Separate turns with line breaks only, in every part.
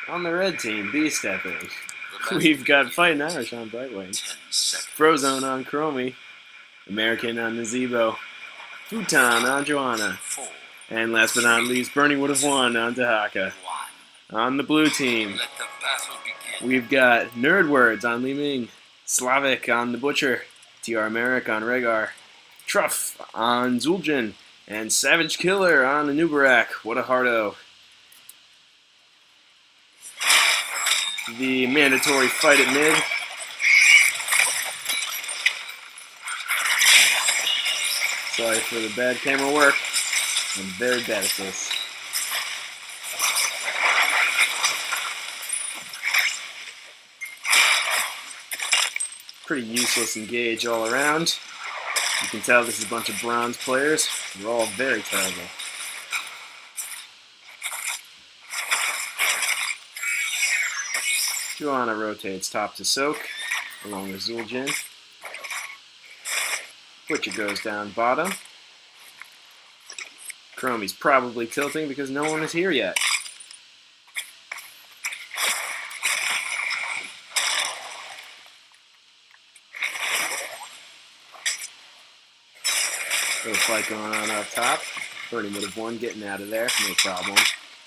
On the red team, B-stepping. We've got Fighting Irish on Brightwing. Frozone on Chromie. American on Nazebo. Futon on Johanna. And last but not least, Bernie would have won on Tahaka. On the blue team, we've got Nerd Words on Li Ming. Slavic on the Butcher. TR Merrick on Rhaegar. Truff on Zul'jin. And Savage Killer on Anubarak. What a hardo. The mandatory fight at mid. Sorry for the bad camera work. I'm very bad at this. Pretty useless engage all around. You can tell this is a bunch of bronze players. They're all very terrible. Johanna rotates top to soak, along with Zul'jin. Butcher goes down bottom. Chromie's probably tilting because no one is here yet. Little fight going on up top. Bernie would have won, getting out of there, no problem.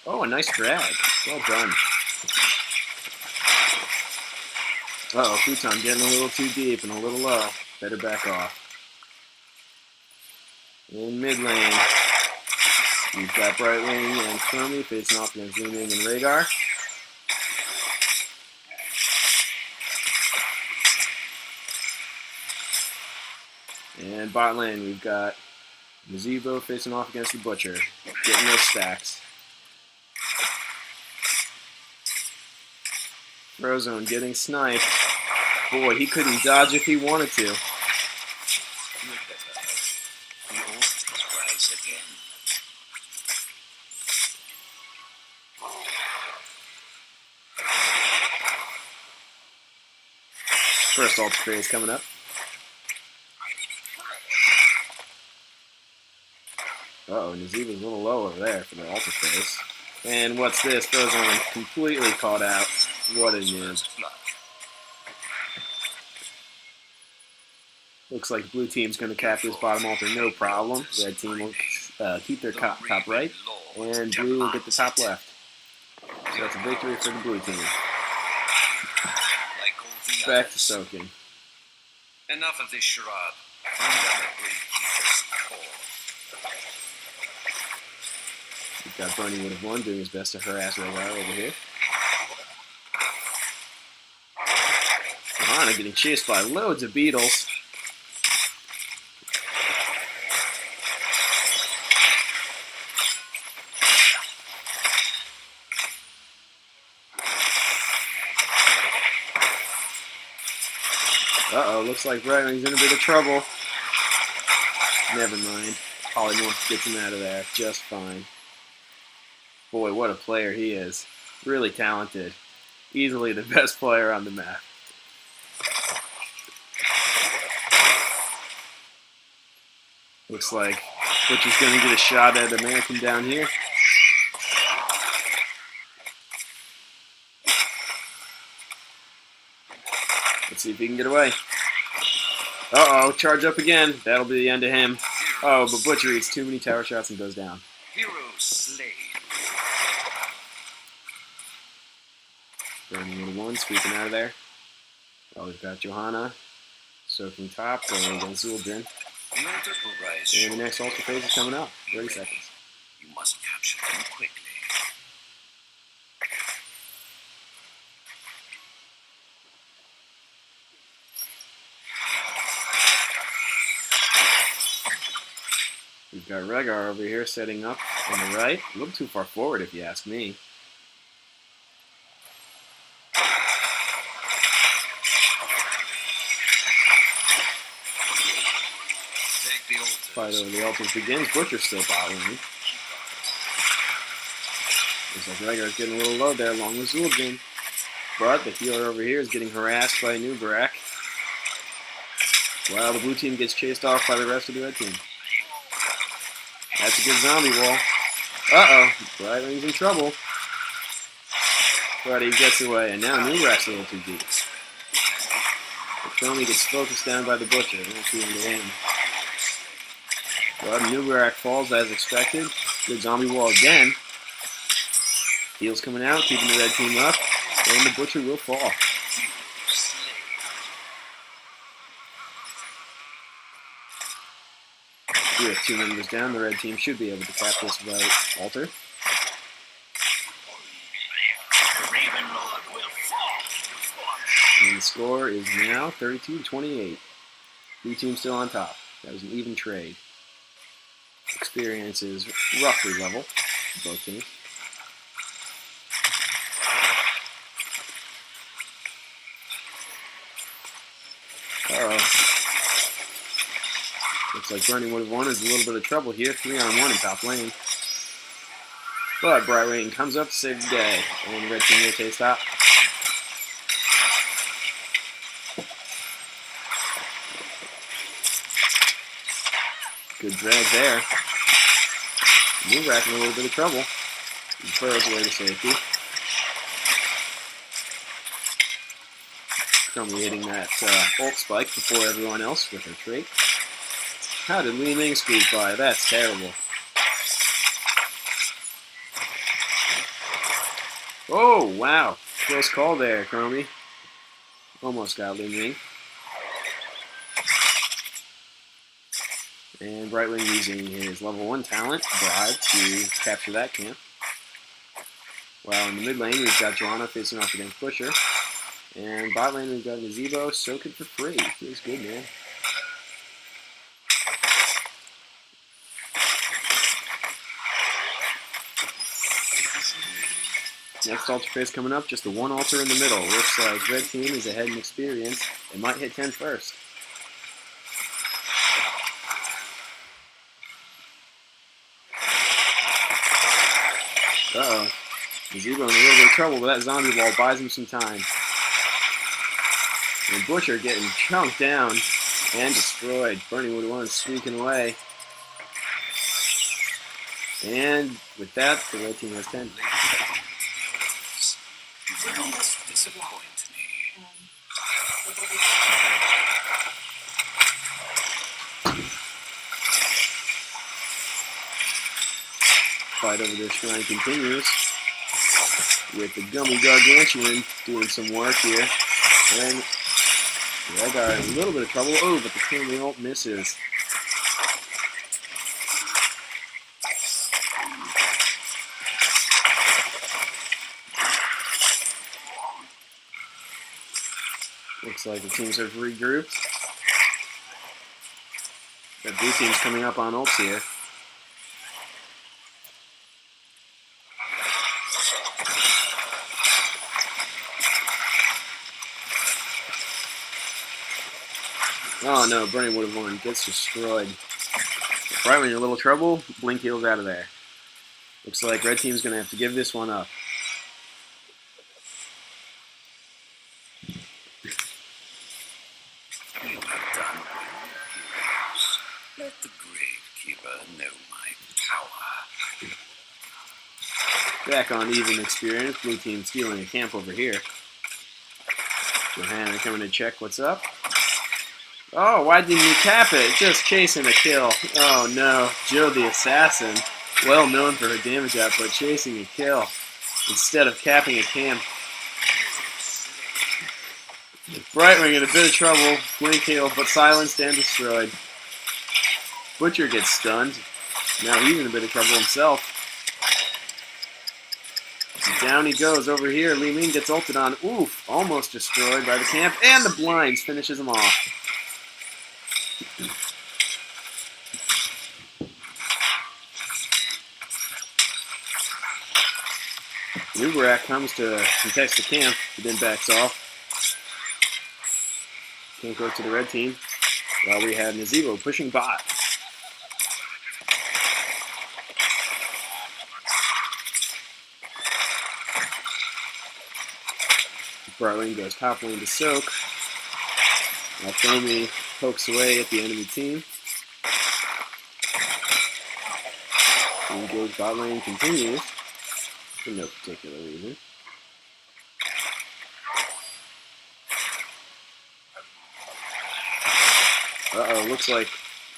Oh, a nice drag. Well done. Uh-oh, Futon getting a little too deep and a little low. Better back off. In mid lane, we've got Brightwing and Chromie facing off against Li Ming and Rhaegar. And bot lane, we've got Nazebo facing off against the Butcher, getting those stacks. Frozone getting sniped. Boy, he couldn't dodge if he wanted to. First ult phase coming up. Uh-oh, Nazebo's a little low over there for the ult phase. And what's this? Frozone completely caught out. What a noob. Looks like blue team's going to cap this bottom altar, no problem. Red team will keep their top right, and blue will get the top left. So that's a victory for the blue team. Back to soaking.
Enough of this charade. Bring down the gatekeeper's call.
We've got Bernie would have won, doing his best to harass Rhaegar over here. Johanna getting chased by loads of beetles. Uh-oh, looks like Brightwing's in a bit of trouble. Never mind. Polymorph gets him out of there just fine. Boy, what a player he is. Really talented. Easily the best player on the map. Looks like Butcher's going to get a shot at American down here. Let's see if he can get away. Uh-oh, charge up again. That'll be the end of him. Oh, but Butcher eats too many tower shots and goes down.
Hero slain.
Burning 1, squeaking out of there. Oh, we've got Johanna soaking top, going against Zul'jin. And the next ultra phase is coming up. 30 seconds.
You must capture them quickly.
We've got Rhaegar over here setting up on the right. A little too far forward if you ask me. Fight over the altars begins. Butcher's still bothering me. Looks like Rhaegar's getting a little low there along with Zul'jin. But the healer over here is getting harassed by Anubarak. While the blue team gets chased off by the rest of the red team. That's a good zombie wall. Uh-oh. Brightwing's in trouble. But he gets away, and now Nurak's a little too deep. Chromie gets focused down by the Butcher. That's the end of him. But Nurak falls as expected. Good zombie wall again. Heals coming out, keeping the red team up. And the Butcher will fall. With 2 members down, the red team should be able to cap this right altar. And the score is now 32-28. Blue team still on top. That was an even trade. Experience is roughly level for both teams. Looks like Bernie would have won. There's a little bit of trouble here. 3-on-1 in top lane. But Brightwing comes up to save the day. And the red team rotates top. Good drag there. Nurak in a little bit of trouble. He throws away to safety. Chromie hitting that ult spike before everyone else with her trait. How did Li Ming squeeze by? That's terrible. Oh, wow. Close call there, Chromie. Almost got Li Ming. And Brightwing using his level 1 talent, Bribe, to capture that camp. While in the mid lane, we've got Joanna facing off against Butcher. And bot lane, we've got Nazebo, soak it for free. Feels good, man. Next altar phase coming up, just the one altar in the middle. Looks like red team is ahead in experience. It might hit 10 first. Uh-oh. Nazebo in a little bit of trouble, but that zombie wall buys him some time. And Butcher getting chunked down and destroyed. Bernie would have won squeaking away. And with that, the red team has 10. Fight over this shrine continues with the Gummy Gargantuan doing some work here. And Rhaegar in a little bit of trouble. Oh, but the Kingly ult misses. Looks like the teams have regrouped. The blue team's coming up on ults here. Oh no, Bernie would have won. Gets destroyed. Brightwing in a little trouble. Blink heals out of there. Looks like red team's going to have to give this one up.
Let the Gravekeeper know my power.
Back on even experience. Blue team stealing a camp over here. Johanna coming to check what's up. Oh, why didn't you cap it? Just chasing a kill. Oh no, Jill the Assassin, well known for her damage output, chasing a kill instead of capping a camp. Brightwing in a bit of trouble, blink heal, but silenced and destroyed. Butcher gets stunned. Now he's in a bit of trouble himself. Down he goes over here. Li Ming gets ulted on. Oof, almost destroyed by the camp, and the blinds finishes him off. Nubarak comes to contest the camp, but then backs off. Camp goes to the red team, while we have Nazebo pushing bot. Brightwing goes top lane to soak. Now Chromie pokes away at the enemy team. The engage bot lane continues for no particular reason. Uh-oh, looks like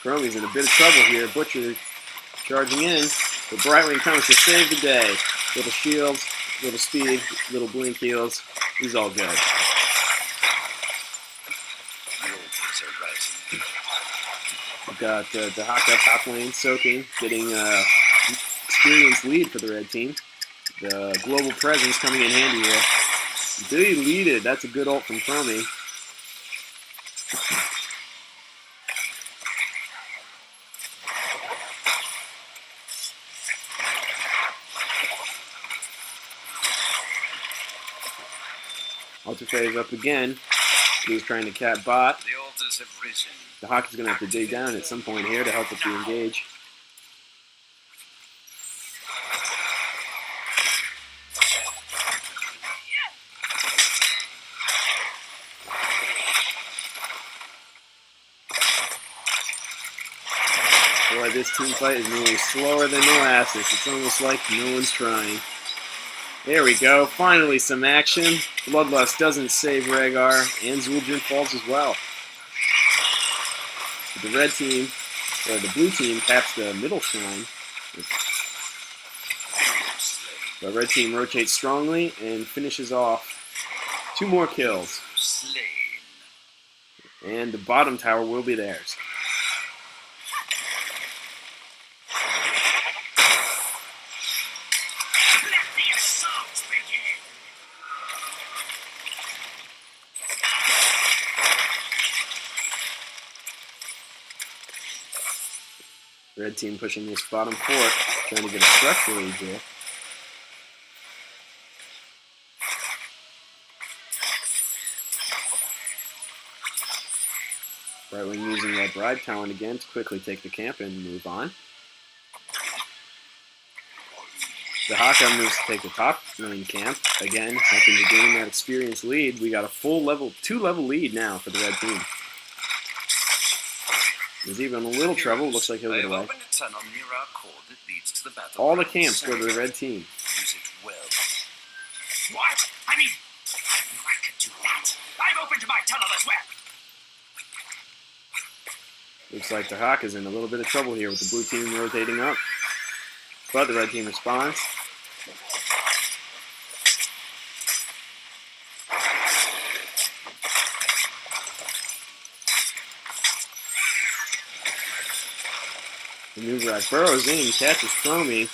Chromie's in a bit of trouble here. Butcher charging in, but Brightwing comes to save the day. Little shields, little speed, little blink heals. He's all good. We've got Dahaka top lane soaking, getting experienced lead for the red team. The global presence coming in handy here. Deleted. That's a good ult from Chromie. Ultra phase up again. He's trying to cap bot.
The altars have risen.
The Hawk is going to have to dig down at some point here to help with the engage. Boy, this team fight is moving slower than molasses. It's almost like no one's trying. There we go. Finally some action. Bloodlust doesn't save Rhaegar, and Zul'jin falls as well. The red team, or the blue team, taps the middle shrine. The red team rotates strongly and finishes off 2 more kills. And the bottom tower will be theirs. Red team pushing this bottom fort, trying to get a structure lead here. Brightwing using that bribe talent again to quickly take the camp and move on. The Hawkeye moves to take the top lane camp. Again, hoping to gain that experience lead. We got a full level, 2-level lead now for the red team. He's even in a little trouble. Looks like he'll get away. All the camps go to the red team.
Use it well. What? I mean, I can do that. I've opened my tunnel as well.
Looks like the Hawk is in a little bit of trouble here with the blue team rotating up. But the red team responds. The Nubrak burrows in, catches Chromie,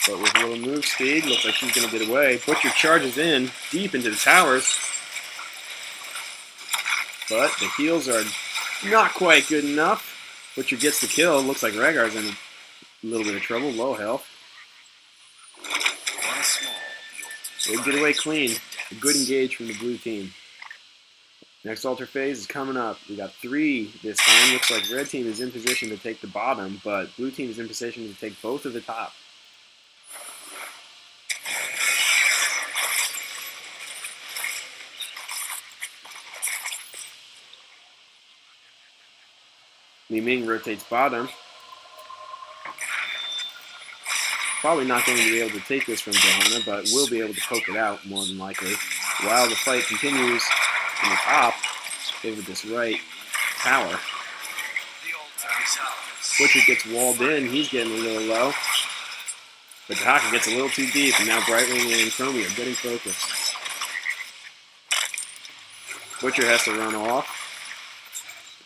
but with a little move speed, looks like she's going to get away. Butcher charges in, deep into the towers, but the heals are not quite good enough. Butcher gets the kill. Looks like Rhaegar's in a little bit of trouble, low health. They get away clean. A good engage from the blue team. Next altar phase is coming up. We got 3 this time. Looks like red team is in position to take the bottom, but blue team is in position to take both of the top. Li Ming rotates bottom. Probably not going to be able to take this from Johanna, but will be able to poke it out more than likely. While the fight continues in the top over this right tower. Butcher gets walled in. He's getting a little low. But Dahaka gets a little too deep, and now Brightwing and Chromie are getting focused. Butcher has to run off.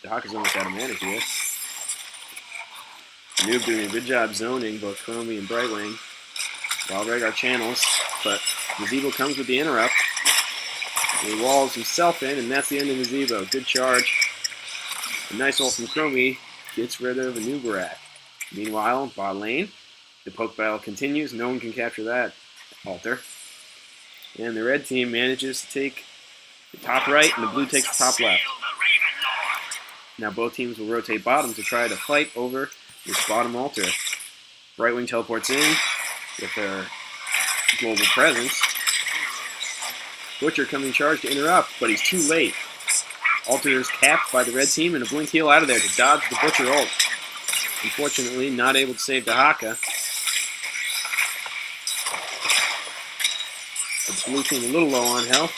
Dahaka's almost out of mana here. Noob doing a good job zoning both Chromie and Brightwing while Rhaegar channels, but Nazebo comes with the interrupt. He walls himself in, and that's the end of Nazebo. Good charge. A nice ult from Chromie gets rid of a Nubarak. Meanwhile, bot lane, the poke battle continues. No one can capture that altar. And the red team manages to take the top right, and the blue takes the top left. Now both teams will rotate bottom to try to fight over this bottom altar. Brightwing teleports in with their global presence. Butcher coming charge to interrupt, but he's too late. Altar is capped by the red team, and a blink heal out of there to dodge the Butcher ult. Unfortunately, not able to save Dahaka. The blue team a little low on health.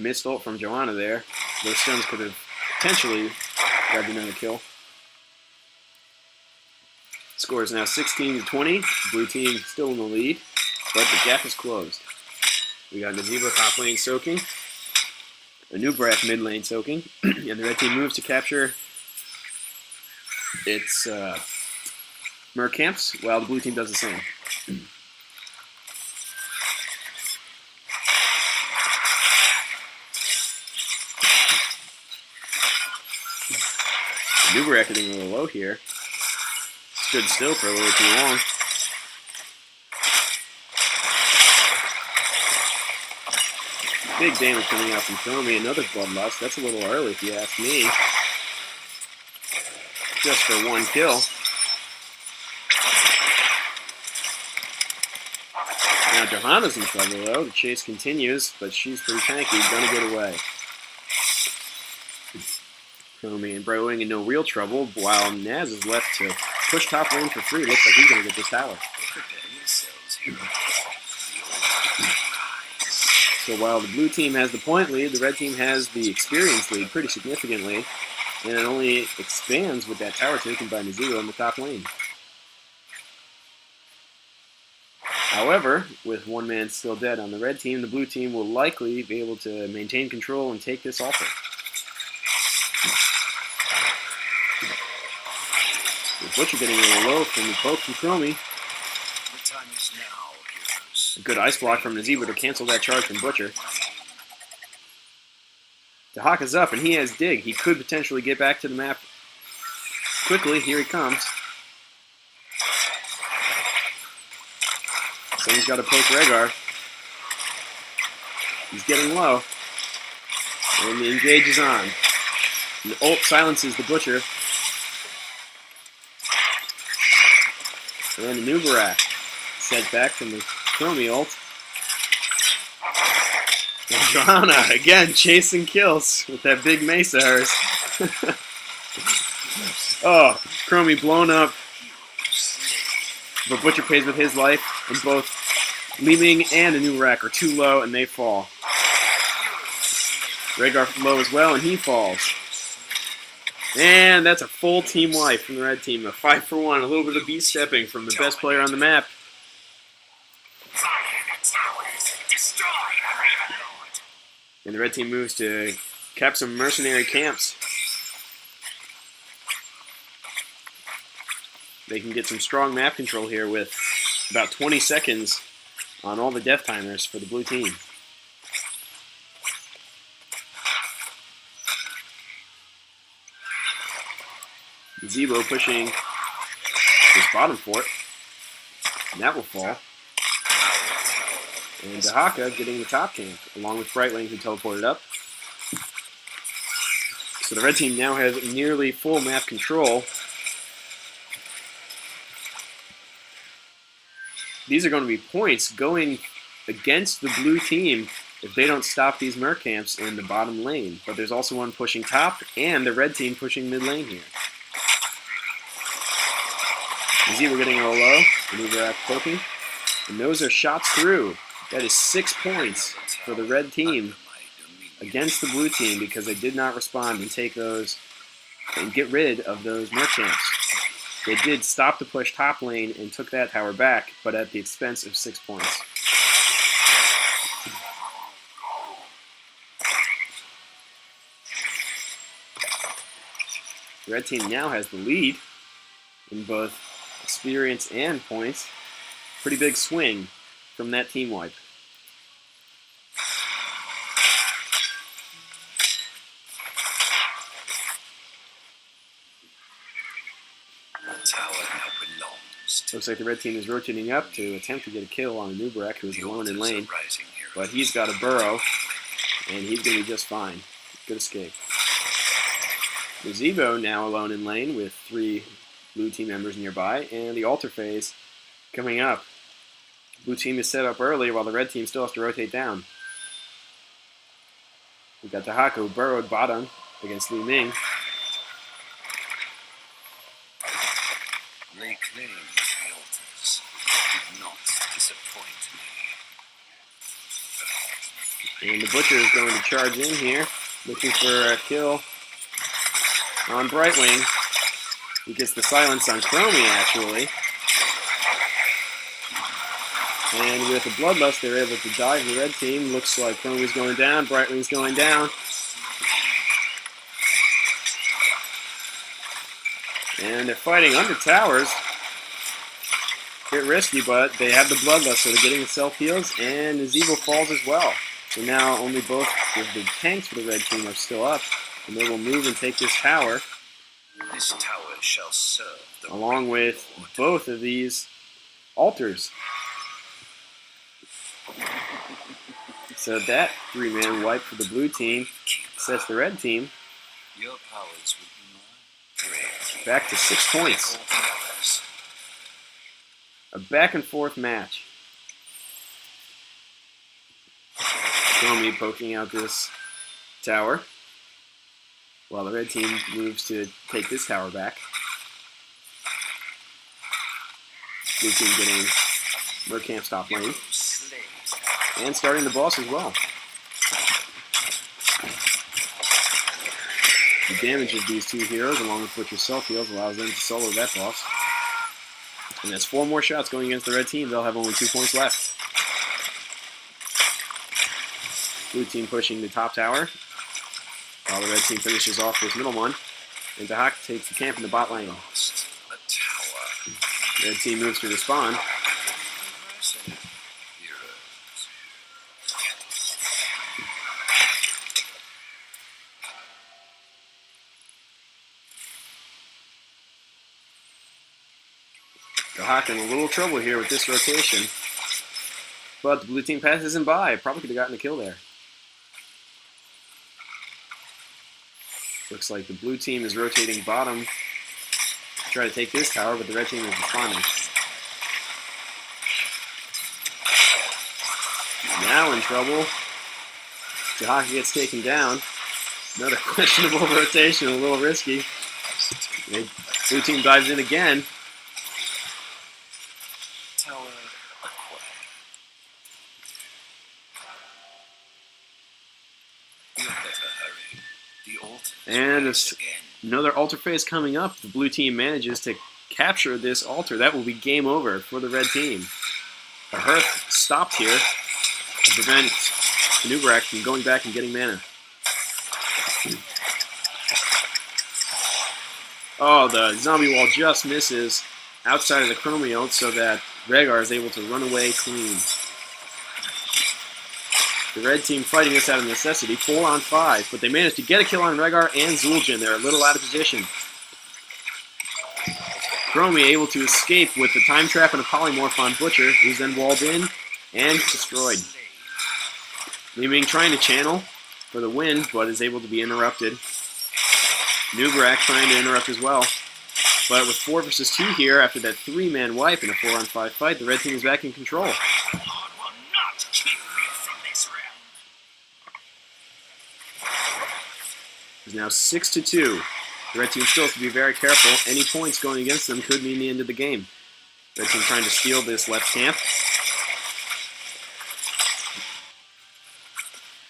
missed ult from Joanna there. Those stuns could have potentially grabbed another kill. Score is now 16-20. Blue team still in the lead, but the gap is closed. We got Nazeebo top lane soaking, Anubrak mid lane soaking, and the red team moves to capture its Merc camps, while the blue team does the same. Anubrak getting a little low here. Stood still for a little too long. Big damage coming out from Chromie. Another Bloodlust. That's a little early if you ask me. Just for one kill. Now Johanna's in trouble though. The chase continues, but she's pretty tanky. Gonna get away. Chromie and Brightwing in no real trouble, while Naz is left to push top lane for free. Looks like he's gonna get this tower. So while the blue team has the point lead, the red team has the experience lead pretty significantly, and it only expands with that tower taken by Nazeebo in the top lane. However, with one man still dead on the red team, the blue team will likely be able to maintain control and take this altar. With Butcher getting a little low from the poke from Chromie. A good ice block from Nazeebo to cancel that charge from Butcher. Dahak is up, and he has Dig. He could potentially get back to the map quickly. Here he comes. Someone's got to poke Rhaegar. He's getting low. And the engage is on. And the ult silences the Butcher. And Anubrak set back from the Chromie ult. And Johanna, again, chasing kills with that big mace of hers. Oh, Chromie blown up. But Butcher pays with his life, and both Li Ming and Anubrak are too low, and they fall. Rhaegar low as well, and he falls. And that's a full team wipe from the red team. A 5-for-1, a little bit of beat stepping from the best player on the map. And the red team moves to cap some mercenary camps. They can get some strong map control here with about 20 seconds on all the death timers for the blue team. Zebo pushing this bottom fort, and that will fall. And Dahaka getting the top camp, along with Brightwing, who teleported up. So the red team now has nearly full map control. These are going to be points going against the blue team if they don't stop these Merc camps in the bottom lane. But there's also one pushing top, and the red team pushing mid lane here. Zebo getting a little low, Anubrak poking, and those are shots through. That is 6 points for the red team against the blue team because they did not respond and take those and get rid of those Merc camps. They did stop the push top lane and took that tower back, but at the expense of 6 points. The red team now has the lead in both experience and points. Pretty big swing from that team wipe. Looks like the red team is rotating up to attempt to get a kill on Anubrak, who is alone in lane. But he's got a burrow, and he's going to be just fine. Good escape. Nazeebo now alone in lane with 3 blue team members nearby, and the altar phase coming up. Blue team is set up early while the red team still has to rotate down. We've got Dahaka burrowed bottom against Li Ming.
Lay claim to the altars. Did not disappoint
And the Butcher is going to charge in here, looking for a kill on Brightwing. He gets the silence on Chromie, actually. And with a Bloodlust, they're able to dive the red team. Looks like Chromie's going down, Brightwing's going down. And they're fighting under towers. Bit risky, but they have the Bloodlust, so they're getting the self-heals, and Nazebo falls as well. So now only both of the tanks for the red team are still up, and they will move and take this tower.
This tower shall serve the
along with both of these altars. So that three-man wipe for the blue team sets the red team
Your powers will be mine. Great.
back to 6 points. A back-and-forth match. Chromie poking out this tower, while the red team moves to take this tower back. Blue team getting Mercamp's top lane, and starting the boss as well. The damage of these two heroes, along with Butcher's self-heals, allows them to solo that boss. And that's 4 more shots going against the red team. They'll have only 2 points left. Blue team pushing the top tower, while the red team finishes off this middle one. And TOD HOTS takes the camp in the bot lane. The red team moves to respawn. TOD HOTS in a little trouble here with this rotation. But the blue team passes him by. Probably could have gotten a kill there. Looks like the blue team is rotating bottom to try to take this tower, but the red team is responding. Now in trouble. TOD HOTS gets taken down. Another questionable rotation, a little risky. Blue team dives in again.
Tower acquired. You better hurry. The altar.
And another altar phase coming up. The blue team manages to capture this altar. That will be game over for the red team. The Hearth stopped here to prevent Nubarak from going back and getting mana. Oh, the zombie wall just misses outside of the Chromie ult so that Rhaegar is able to run away clean. The red team fighting this out of necessity, 4 on 5, but they managed to get a kill on Rhaegar and Zul'jin. They're a little out of position. Chromie able to escape with the time trap and a polymorph on Butcher, who's then walled in and destroyed. Li Ming trying to channel for the win, but is able to be interrupted. Nubarak trying to interrupt as well. But with 4 versus 2 here, after that 3-man wipe in a 4 on 5 fight, the red team is back in control. It's now 6-2. The red team still has to be very careful. Any points going against them could mean the end of the game. Red team trying to steal this left camp,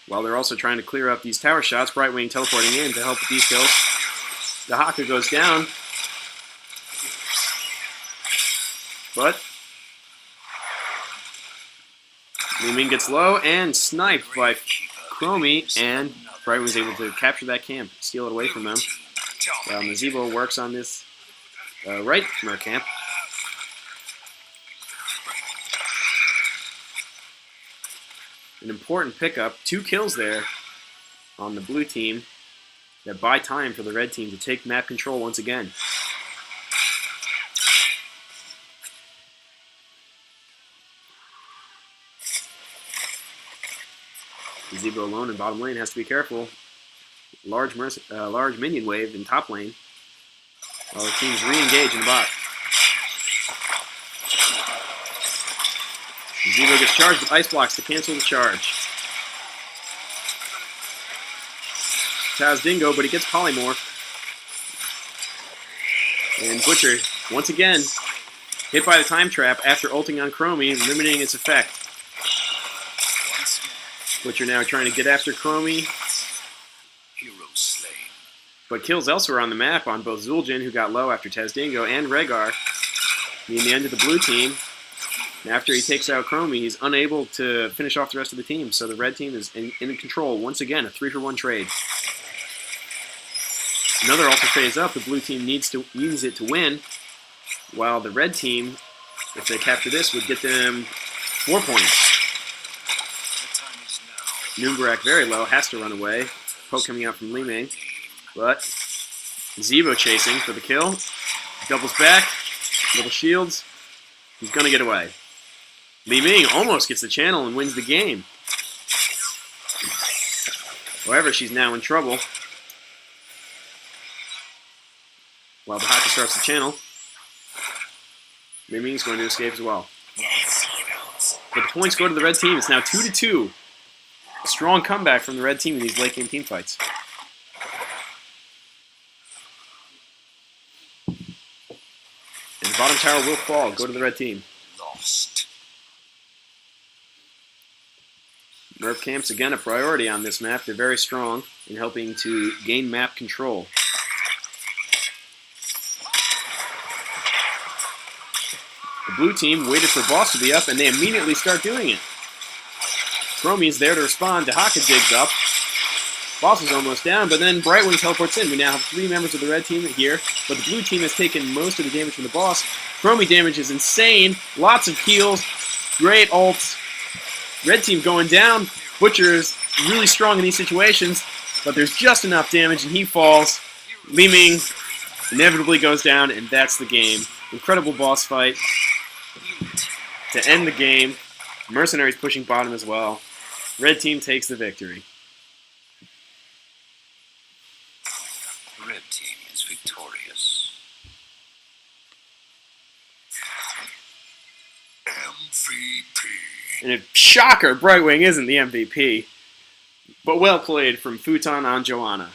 while they're also trying to clear up these tower shots. Brightwing teleporting in to help with these kills. The Haka goes down, but Li Ming gets low and sniped by Chromie, and Brightwing was able to capture that camp, steal it away from them. While Nazebo works on this right Mercamp. An important pickup, 2 kills there on the blue team that buy time for the red team to take map control once again. Nazebo alone in bottom lane has to be careful. Large minion wave in top lane, while the teams re-engage in the bot. Nazebo gets charged with ice blocks to cancel the charge. Taz Dingo, but he gets polymorph. And Butcher, once again, hit by the time trap after ulting on Chromie, limiting its effect. Butcher now trying to get after Chromie,
Hero slain.
but kills elsewhere on the map on both Zul'jin, who got low after Tazdingo, and Rhaegar. Meaning the end of the blue team. And after he takes out Chromie, he's unable to finish off the rest of the team, so the red team is in control. Once again, a 3-for-1 trade. Another altar phase up, the blue team needs it to win, while the red team, if they capture this, would get them 4 points. Noombarak very low, has to run away. Poke coming out from Li Ming, but Zebo chasing for the kill. Doubles back, little shields. He's going to get away. Li Ming almost gets the channel and wins the game. However, she's now in trouble. While the Haka starts the channel, Li Ming's going to escape as well. But the points go to the red team. It's now 2-2. A strong comeback from the red team in these late game team fights. And the bottom tower will fall. Go to the red team.
Lost.
Merp camps again a priority on this map. They're very strong in helping to gain map control. The blue team waited for boss to be up, and they immediately start doing it. Chromie is there to respond. Dahaka digs up. Boss is almost down, but then Brightwing teleports in. We now have 3 members of the red team here, but the blue team has taken most of the damage from the boss. Chromie damage is insane. Lots of heals. Great ults. Red team going down. Butcher is really strong in these situations, but there's just enough damage, and he falls. Li Ming inevitably goes down, and that's the game. Incredible boss fight to end the game. Mercenaries pushing bottom as well. Red team takes the victory.
Red team is victorious. MVP.
And a shocker, Brightwing isn't the MVP. But well played from Futon on Joanna.